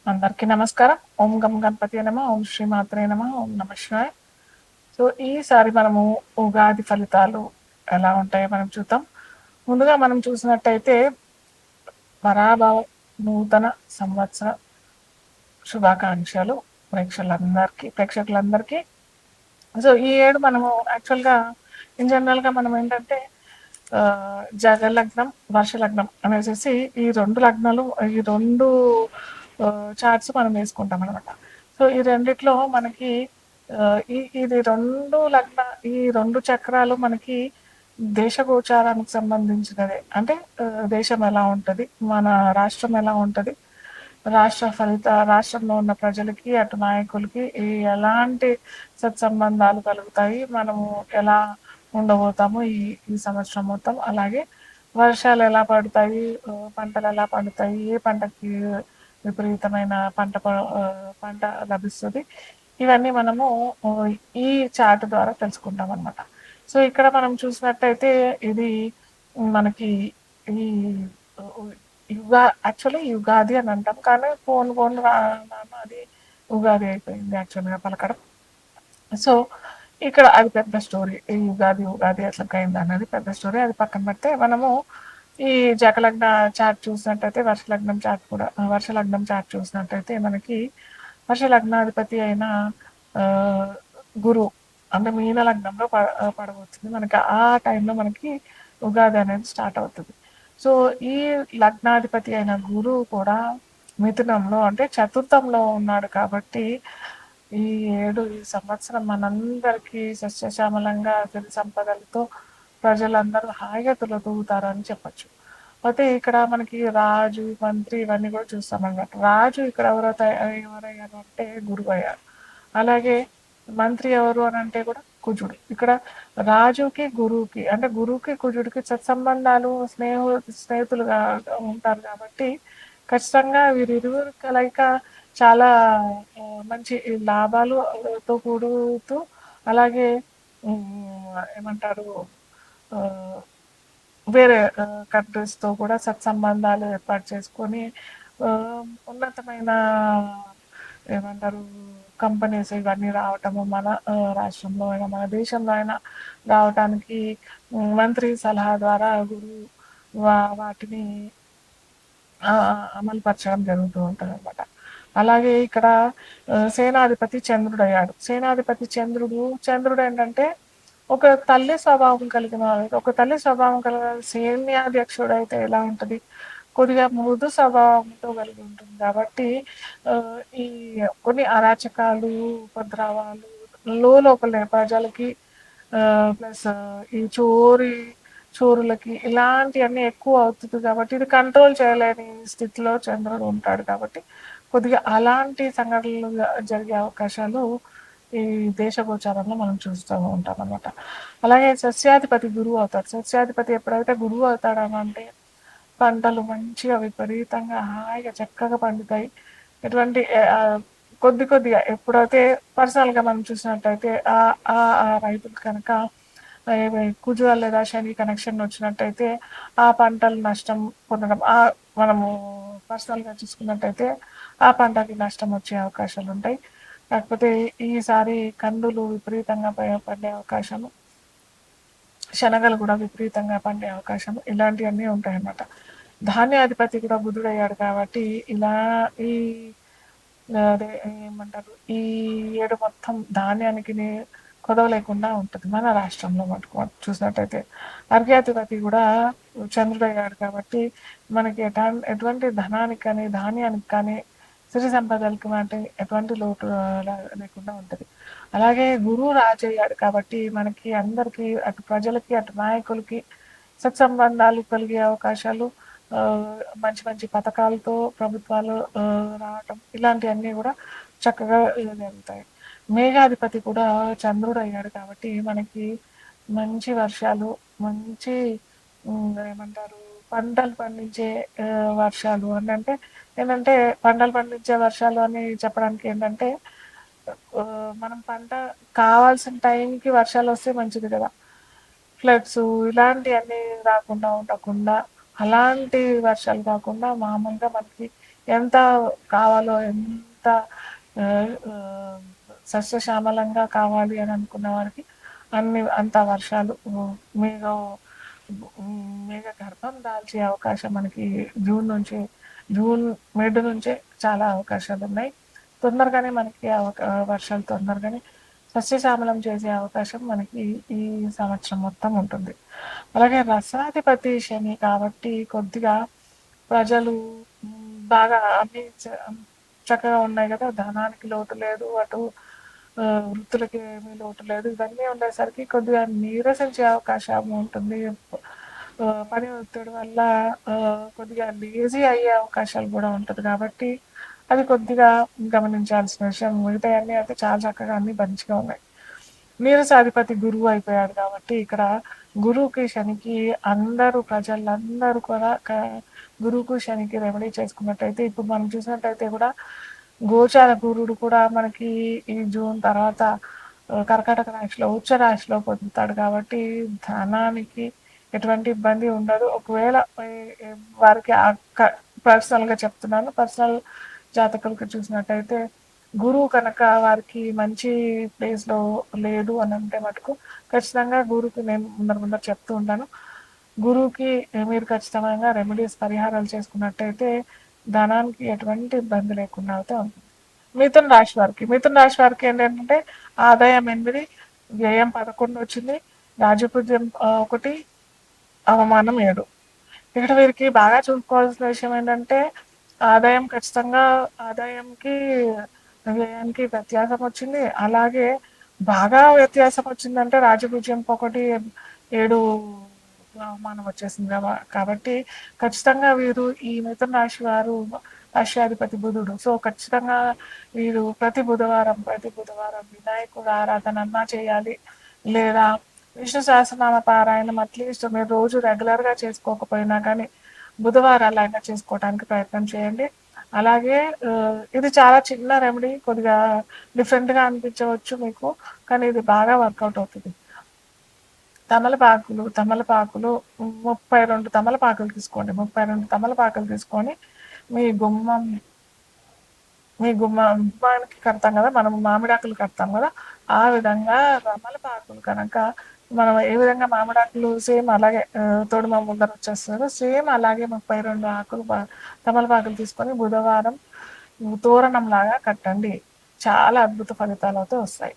అందరికీ నమస్కారం. ఓం గం గణపతియే నమః. ఓం శ్రీ మాత్రే నమః. ఓం నమః శివాయ. సో, ఈసారి మనము ఉగాది ఫలితాలు ఎలా ఉంటాయో మనం చూద్దాం. ముందుగా మనం చూసినట్టయితే పరాభవ నూతన సంవత్సర శుభాకాంక్షలు ప్రేక్షకులందరికీ. సో, ఈ ఏడు మనము యాక్చువల్‌గా ఇన్ జనరల్‌గా మనం ఏంటంటే జగలగ్నం, వర్షలగ్నం అనేసేసి ఈ 2 లగ్నాలు ఈ 2 చార్ట్స్ మనం వేసుకుంటామనమాట. సో, ఈ రెండిట్లో మనకి ఇది 2 ఈ 2 చక్రాలు మనకి దేశగోచారానికి సంబంధించినదే. అంటే దేశం ఎలా ఉంటది, మన రాష్ట్రం ఎలా ఉంటది, రాష్ట్రంలో ఉన్న ప్రజలకి, అటు నాయకులకి ఎలాంటి సత్సంబంధాలు కలుగుతాయి, మనము ఎలా ఉండబోతాము ఈ ఈ సంవత్సరం మొత్తం. అలాగే వర్షాలు ఎలా పడతాయి, పంటలు ఎలా పండుతాయి, ఏ పంటకి విపరీతమైన పంట లభిస్తుంది. ఇవన్నీ మనము ఈ చార్ట్ ద్వారా తెలుసుకుంటాం అనమాట. సో, ఇక్కడ మనం చూసినట్టయితే ఇది మనకి ఈ యాక్చువల్లీ యుగాది అని అంటాం. కానీ పోను రాను అది ఉగాది అయిపోయింది యాక్చువల్‌గా పలకడం. సో, ఇక్కడ అది పెద్ద స్టోరీ. ఈ ఉగాది ఎట్లకయింది అన్నది పెద్ద స్టోరీ. అది పక్కన పెడితే మనము ఈ జకలగ్న చార్ట్ చూసినట్టయితే వర్ష లగ్నం చార్ట్ చూసినట్టయితే మనకి వర్ష లగ్నాధిపతి అయిన ఆహ్, గురువు అంటే మీన లగ్నంలో పడబోతుంది. మనకి ఆ టైంలో మనకి ఉగాది అనేది స్టార్ట్ అవుతది. సో, ఈ లగ్నాధిపతి అయిన గురువు కూడా మిథునంలో అంటే చతుర్థంలో ఉన్నాడు కాబట్టి ఈ సంవత్సరం మనందరికీ సస్యశ్యామలంగా సిరి సంపదలతో ప్రజలందరూ హాయిగా తులతూగుతారని చెప్పొచ్చు. అయితే ఇక్కడ మనకి రాజు, మంత్రి ఇవన్నీ కూడా చూస్తామన్నమాట. రాజు ఇక్కడ ఎవరయ్యారు అంటే గురువయ్యారు. అలాగే మంత్రి ఎవరు అని అంటే కూడా కుజుడు. ఇక్కడ రాజుకి, గురువుకి అంటే గురువుకి, కుజుడికి సత్సంబంధాలు, స్నేహితులుగా ఉంటారు కాబట్టి ఖచ్చితంగా వీరిరువురి కలయిక చాలా మంచి లాభాలుతో కూడుతూ అలాగే ఏమంటారు ఆహ్, వేరే కంట్రీస్‌తో కూడా సత్సంబంధాలు ఏర్పాటు చేసుకొని ఉన్నతమైన ఏమంటారు కంపెనీస్ ఇవన్నీ రావటము మన రాష్ట్రంలో అయినా, మన దేశంలో అయినా రావటానికి మంత్రి సలహా ద్వారా గురువు వాటిని అమలుపరచడం జరుగుతూ ఉంటదనమాట. అలాగే ఇక్కడ సేనాధిపతి చంద్రుడయ్యాడు. చంద్రుడేంటంటే ఒక తల్లి స్వభావం కలిగిన వాడు. ఒక తల్లి స్వభావం కలిగిన సైన్యాధ్యక్షుడైతే ఎలా ఉంటది, కొద్దిగా మృదు స్వభావంతో కలిగి ఉంటుంది కాబట్టి ఈ కొన్ని అరాచకాలు, ఉపద్రవాలు లోపలే ప్రజలకి ప్లస్ ఈ చోరులకి ఇలాంటివన్నీ ఎక్కువ అవుతుంది కాబట్టి ఇది కంట్రోల్ చేయలేని స్థితిలో చంద్రుడు ఉంటాడు కాబట్టి కొద్దిగా అలాంటి సంఘటనలు జరిగే అవకాశాలు ఈ దేశగోచారంలో మనం చూస్తూ ఉంటాం అనమాట. అలాగే సస్యాధిపతి గురువు అవుతాడు. సస్యాధిపతి ఎప్పుడైతే గురువు అవుతాడనంటే పంటలు మంచిగా విపరీతంగా హాయిగా చక్కగా పండుతాయి. ఎటువంటి కొద్దిగా ఎప్పుడైతే పర్సనల్‌గా మనం చూసినట్టయితే ఆ రైతులు కనుక కుజువ లేదా శని కనెక్షన్ వచ్చినట్టయితే ఆ పంటలు నష్టం పొందడం మనము పర్సనల్‌గా చూసుకున్నట్టయితే ఆ పంటకి నష్టం వచ్చే అవకాశాలు ఉంటాయి. కాకపోతే ఈసారి కందులు విపరీతంగా పండే అవకాశము, శనగలు కూడా విపరీతంగా పండే అవకాశం ఇలాంటివన్నీ ఉంటాయన్నమాట. ధాన్యాధిపతి కూడా బుధుడయ్యాడు కాబట్టి ఇలా ఈ అదే ఏమంటారు ఈ ఏడు మొత్తం ధాన్యానికి కొదవ లేకుండా ఉంటుంది మన రాష్ట్రంలో మటుకు చూసినట్టయితే. అర్ఘ్యాధిపతి కూడా చంద్రుడయ్యాడు కాబట్టి మనకి ఎటువంటి ధనానికి కానీ, ధాన్యానికి కానీ, సిరి సంపదలకి అంటే ఎటువంటి లోటు లేకుండా ఉంటుంది. అలాగే గురువు రాజయ్యాడు కాబట్టి మనకి అందరికీ అటు ప్రజలకి, అటు నాయకులకి సత్సంబంధాలు కలిగే అవకాశాలు, మంచి మంచి పథకాలతో ప్రభుత్వాలు రావటం ఇలాంటివన్నీ కూడా చక్కగా జరుగుతాయి. మేఘాధిపతి కూడా చంద్రుడు అయ్యాడు కాబట్టి మనకి మంచి వర్షాలు, మంచి ఏమంటారు పంటలు పండించే వర్షాలు అంటే ఏంటంటే పంటలు పండించే వర్షాలు అని చెప్పడానికి ఏంటంటే మనం పంట కావాల్సిన టైంకి వర్షాలు వస్తే మంచిది కదా. ఫ్లడ్స్ ఇలాంటివన్నీ రాకుండా ఉండకుండా అలాంటి వర్షాలు కాకుండా మామూలుగా మనకి ఎంత కావాలో ఎంత ఆహ్, ఆహ్, సస్యశ్యామలంగా కావాలి అని అనుకున్న వారికి అంత వర్షాలు మేఘ మేఘ గర్భం దాల్చే అవకాశం మనకి జూన్ నుంచి జూన్ మిడ్ నుంచే చాలా అవకాశాలున్నాయి. తొందరగానే మనకి వర్షాలు తొందరగానే సస్యశ్యామలం చేసే అవకాశం మనకి ఈ సంవత్సరం మొత్తం ఉంటుంది. అలాగే రసాధిపతి శని కాబట్టి కొద్దిగా ప్రజలు బాగా అన్నీ చక్కగా ఉన్నాయి గదా! ధనానికి లోటు లేదు. అటు వృత్తులకి ఏమీ లోటు లేదు. ఇవన్నీ ఉండేసరికి కొద్దిగా నీరసించే అవకాశం ఉంటుంది. పని ఒత్తిడి వల్ల కొద్దిగా లేజీ అయ్యే అవకాశాలు గూడా ఉంటది కాబట్టి, అది కొద్దిగా గమనించాల్సిన విషయం. మిగతాయన్నీ అయితే చాలా చక్కగా అన్నీ మంచిగా ఉన్నాయి. నీరసాధిపతి గురువు అయిపోయాడు కాబట్టి ఇక్కడ గురువుకి, శనికి అందరూ ప్రజలందరూ కూడా గురువుకు, శనికి రెమెడీ చేసుకున్నట్టయితే ఇప్పుడు మనం చూసినట్టయితే కూడా గోచార గురుడు కూడా మనకి ఈ జూన్ తర్వాత కర్కాటక రాశిలో ఉచ్చ రాశిలో పొందుతాడు కాబట్టి ధనానికి ఎటువంటి ఇబ్బంది ఉండదు. ఒకవేళ వారికి పర్సనల్‌గా చెప్తున్నాను. పర్సనల్ జాతకులకు చూసినట్టయితే గురువు కనుక వారికి మంచి ప్లేస్‌లో లేదు అని అంటే మటుకు ఖచ్చితంగా గురువుకి నేను ముందర చెప్తూ ఉంటాను. గురువుకి మీరు ఖచ్చితంగా రెమెడీస్ పరిహారాలు చేసుకున్నట్టయితే ధనానికి ఎటువంటి ఇబ్బంది లేకుండా అయితే ఉంటుంది. మిథున రాశి వారికి ఏంటంటే ఆదాయం 8, వ్యయం 11 వచ్చింది. రాజపూజ్యం 1, అవమానం 7. ఇక్కడ వీరికి బాగా చూసుకోవాల్సిన విషయం ఏంటంటే ఆదాయం ఖచ్చితంగా ఆదాయంకి వ్యయానికి వ్యత్యాసం వచ్చింది. అలాగే బాగా వ్యత్యాసం వచ్చిందంటే రాజపూజ్యం 1, 7 అవమానం వచ్చేసింది కాబట్టి ఖచ్చితంగా వీరు ఈ మిథున రాశి వారు రాశ్యాధిపతి బుధుడు. సో ఖచ్చితంగా వీరు ప్రతి బుధవారం వినాయకుడు ఆరాధన చేయాలి. లేదా విష్ణు సహస్రనామ పారాయణం అట్లీస్ట్ మీరు రోజు రెగ్యులర్‌గా చేసుకోకపోయినా కానీ బుధవారాలైనా చేసుకోవడానికి ప్రయత్నం చేయండి. అలాగే ఇది చాలా చిన్న రెమెడీ కొద్దిగా డిఫరెంట్‌గా అనిపించవచ్చు మీకు. కానీ ఇది బాగా వర్కౌట్ అవుతది. తమలపాకులు 32 తమలపాకులు తీసుకోండి. 32 తమలపాకులు తీసుకొని మీ గుమ్మం మీ గుమ్మానికి కడతాం కదా! మనం మామిడాకులు కడతాం కదా! ఆ విధంగా తమలపాకులు కనుక మనం ఏ విధంగా మామిడాకులు సేమ్ అలాగే తోడుమ ముందర వచ్చేస్తదో సేమ్ అలాగే 32 తమలపాకులు తీసుకొని బుధవారం తోరణంలాగా కట్టండి. చాలా అద్భుత ఫలితాలైతే వస్తాయి.